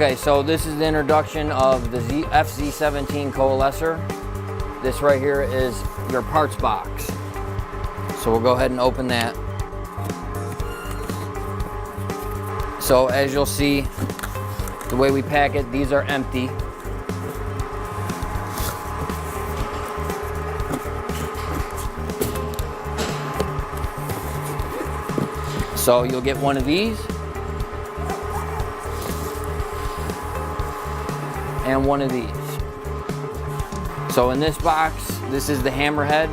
Okay, so this is the introduction of the FZ17 Coalescer. This right here is your parts box. So we'll go ahead and open that. So as you'll see, the way we pack it, these are empty. So you'll get one of these and one of these. So in this box, this is the hammerhead.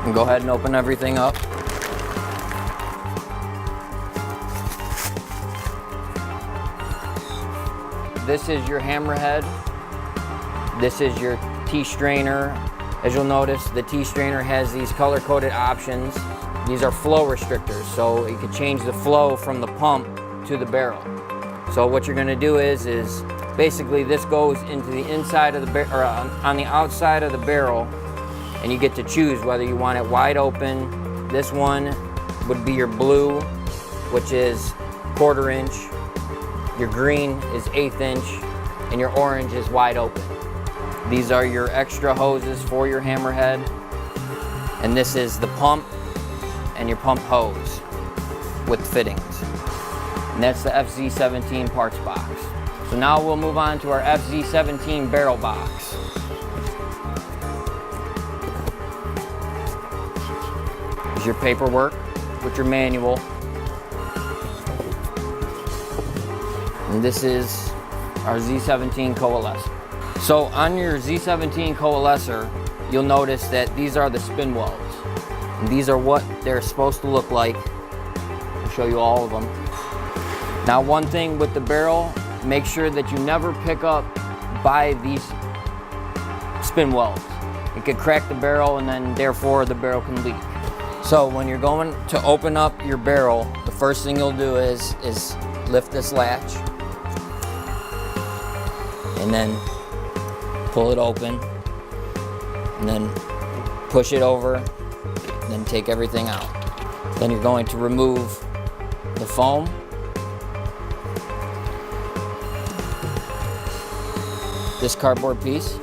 And go ahead and open everything up. This is your hammerhead. This is your T-strainer. As you'll notice, the T-strainer has these color-coded options. These are flow restrictors, so you can change the flow from the pump to the barrel. So what you're going to do is basically this goes into the inside of the barrel, or on the outside of the barrel, and you get to choose whether you want it wide open. This one would be your blue, which is 1/4 inch. Your green is 1/8 inch, and your orange is wide open. These are your extra hoses for your hammerhead, and this is the pump and your pump hose with fittings. And that's the FZ17 parts box. So now we'll move on to our FZ17 barrel box. Here's your paperwork with your manual. And this is our Z17 Coalescer. So on your Z17 Coalescer, you'll notice that these are the spin welds. And these are what they're supposed to look like. I'll show you all of them. Now, one thing with the barrel, make sure that you never pick up by these spin welds. It could crack the barrel, and then therefore the barrel can leak. So when you're going to open up your barrel, the first thing you'll do is lift this latch, and then pull it open, and then push it over, and then take everything out. Then you're going to remove the foam, this cardboard piece,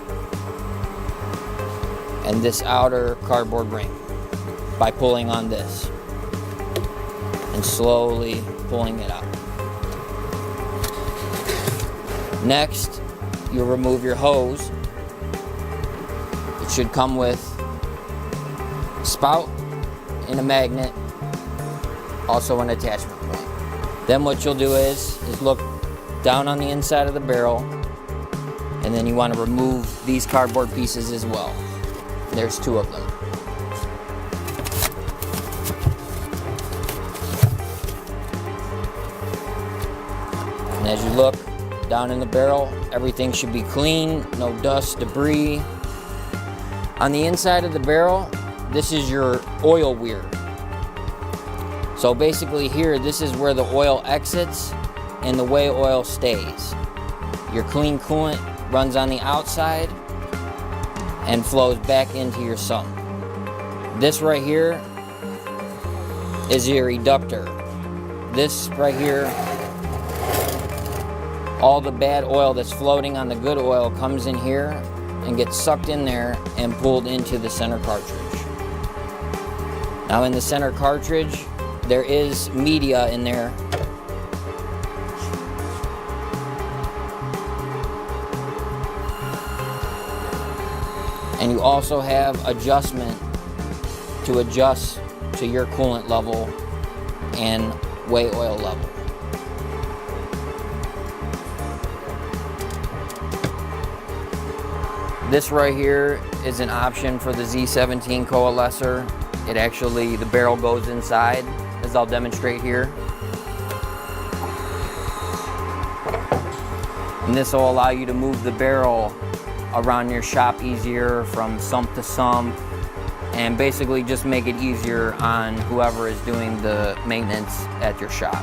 and this outer cardboard ring by pulling on this and slowly pulling it out. Next, you'll remove your hose. It should come with a spout and a magnet, also an attachment point. Then what you'll do is look down on the inside of the barrel, and then you want to remove these cardboard pieces as well. There's 2 of them. And as you look down in the barrel, everything should be clean, no dust, debris. On the inside of the barrel, this is your oil weir. So basically here, this is where the oil exits and the way oil stays. Your clean coolant runs on the outside and flows back into your sump. This right here is your reductor. This right here, all the bad oil that's floating on the good oil comes in here and gets sucked in there and pulled into the center cartridge. Now in the center cartridge, there is media in there. And you also have adjustment to adjust to your coolant level and way oil level. This right here is an option for the Z17 Coalescer. It actually, the barrel goes inside, as I'll demonstrate here. And this will allow you to move the barrel around your shop easier from sump to sump, and basically just make it easier on whoever is doing the maintenance at your shop.